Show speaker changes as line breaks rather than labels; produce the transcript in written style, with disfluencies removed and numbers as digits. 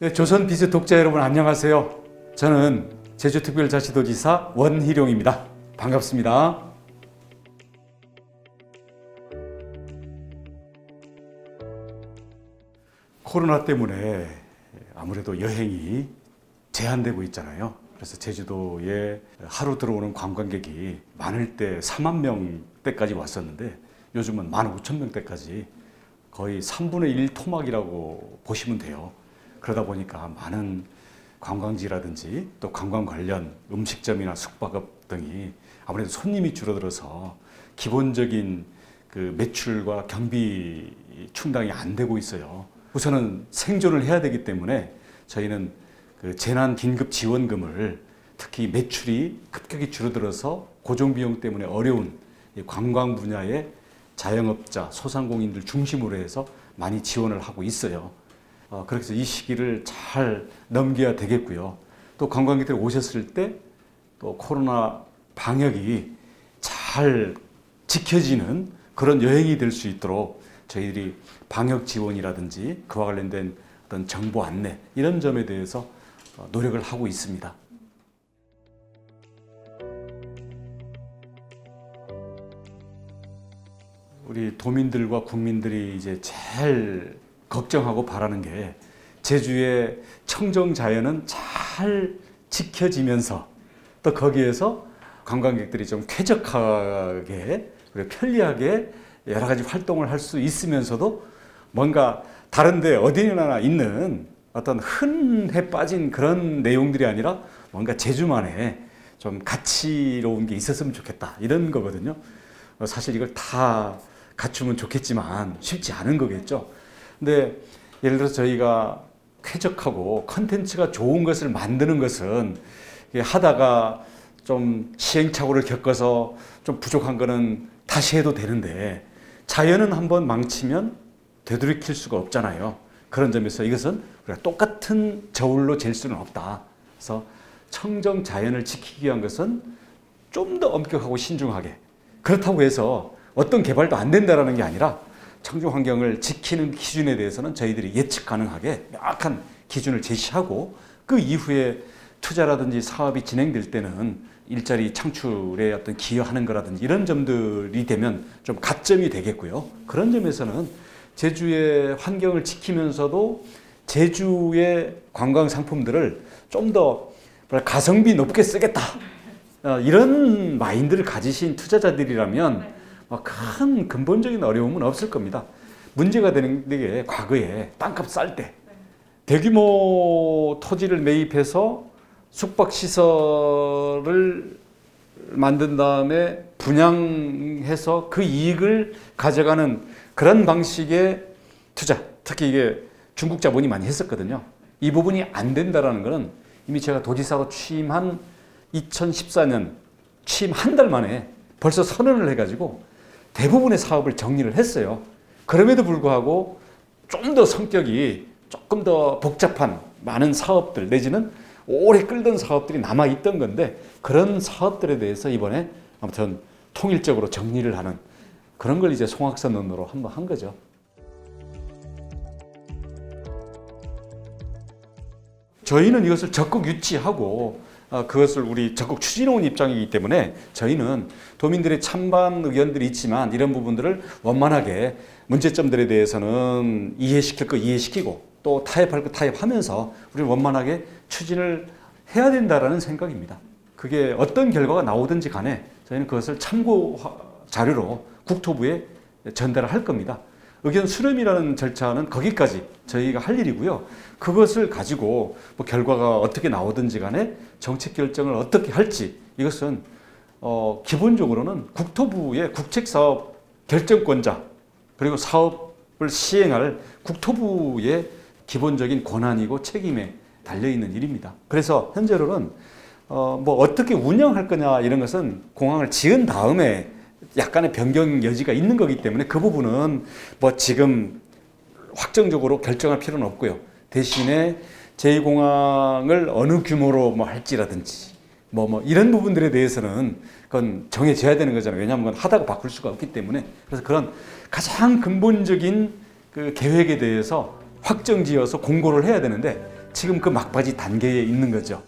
네, 조선비즈 독자 여러분 안녕하세요. 저는 제주특별자치도지사 원희룡입니다. 반갑습니다. 코로나 때문에 아무래도 여행이 제한되고 있잖아요. 그래서 제주도에 하루 들어오는 관광객이 많을 때 4만 명대까지 왔었는데 요즘은 15,000명대까지 거의 3분의 1 토막이라고 보시면 돼요. 그러다 보니까 많은 관광지라든지 또 관광 관련 음식점이나 숙박업 등이 아무래도 손님이 줄어들어서 기본적인 그 매출과 경비 충당이 안 되고 있어요. 우선은 생존을 해야 되기 때문에 저희는 그 재난 긴급 지원금을 특히 매출이 급격히 줄어들어서 고정비용 때문에 어려운 관광 분야의 자영업자, 소상공인들 중심으로 해서 많이 지원을 하고 있어요. 그래서 이 시기를 잘 넘겨야 되겠고요. 또 관광객들이 오셨을 때 또 코로나 방역이 잘 지켜지는 그런 여행이 될 수 있도록 저희들이 방역 지원이라든지 그와 관련된 어떤 정보 안내 이런 점에 대해서 노력을 하고 있습니다. 우리 도민들과 국민들이 이제 제일 걱정하고 바라는 게 제주의 청정 자연은 잘 지켜지면서 또 거기에서 관광객들이 좀 쾌적하게 그리고 편리하게 여러 가지 활동을 할 수 있으면서도 뭔가 다른데 어디나 있는 어떤 흔해 빠진 그런 내용들이 아니라 뭔가 제주만의 좀 가치로운 게 있었으면 좋겠다 이런 거거든요. 사실 이걸 다 갖추면 좋겠지만 쉽지 않은 거겠죠. 근데 예를 들어서 저희가 쾌적하고 컨텐츠가 좋은 것을 만드는 것은 하다가 좀 시행착오를 겪어서 좀 부족한 거는 다시 해도 되는데 자연은 한번 망치면 되돌이킬 수가 없잖아요. 그런 점에서 이것은 우리가 똑같은 저울로 잴 수는 없다. 그래서 청정 자연을 지키기 위한 것은 좀 더 엄격하고 신중하게 그렇다고 해서 어떤 개발도 안 된다는 게 아니라 청정 환경을 지키는 기준에 대해서는 저희들이 예측 가능하게 명확한 기준을 제시하고 그 이후에 투자라든지 사업이 진행될 때는 일자리 창출에 어떤 기여하는 거라든지 이런 점들이 되면 좀 가점이 되겠고요. 그런 점에서는 제주의 환경을 지키면서도 제주의 관광 상품들을 좀 더 가성비 높게 쓰겠다. 이런 마인드를 가지신 투자자들이라면 큰 근본적인 어려움은 없을 겁니다. 문제가 되는 게 과거에 땅값 쌀 때 대규모 토지를 매입해서 숙박시설을 만든 다음에 분양해서 그 이익을 가져가는 그런 방식의 투자, 특히 이게 중국 자본이 많이 했었거든요. 이 부분이 안 된다는 것은 이미 제가 도지사로 취임한 2014년 취임 한 달 만에 벌써 선언을 해가지고 대부분의 사업을 정리를 했어요. 그럼에도 불구하고 좀 더 성격이 조금 더 복잡한 많은 사업들 내지는 오래 끌던 사업들이 남아있던 건데 그런 사업들에 대해서 이번에 아무튼 통일적으로 정리를 하는 그런 걸 이제 송악선언으로 한번 한 거죠. 저희는 이것을 적극 유치하고 그것을 우리 적극 추진해온 입장이기 때문에 저희는 도민들의 찬반 의견들이 있지만 이런 부분들을 원만하게 문제점들에 대해서는 이해시킬 거 이해시키고 또 타협할 거 타협하면서 우리는 원만하게 추진을 해야 된다라는 생각입니다. 그게 어떤 결과가 나오든지 간에 저희는 그것을 참고 자료로 국토부에 전달을 할 겁니다. 의견 수렴이라는 절차는 거기까지 저희가 할 일이고요. 그것을 가지고 뭐 결과가 어떻게 나오든지 간에 정책 결정을 어떻게 할지 이것은 기본적으로는 국토부의 국책사업 결정권자 그리고 사업을 시행할 국토부의 기본적인 권한이고 책임에 달려있는 일입니다. 그래서 현재로는 뭐 어떻게 운영할 거냐 이런 것은 공항을 지은 다음에 약간의 변경 여지가 있는 거기 때문에 그 부분은 뭐 지금 확정적으로 결정할 필요는 없고요. 대신에 제2공항을 어느 규모로 뭐 할지라든지 뭐 이런 부분들에 대해서는 그건 정해져야 되는 거잖아요. 왜냐하면 그건 하다가 바꿀 수가 없기 때문에. 그래서 그런 가장 근본적인 그 계획에 대해서 확정지어서 공고를 해야 되는데 지금 그 막바지 단계에 있는 거죠.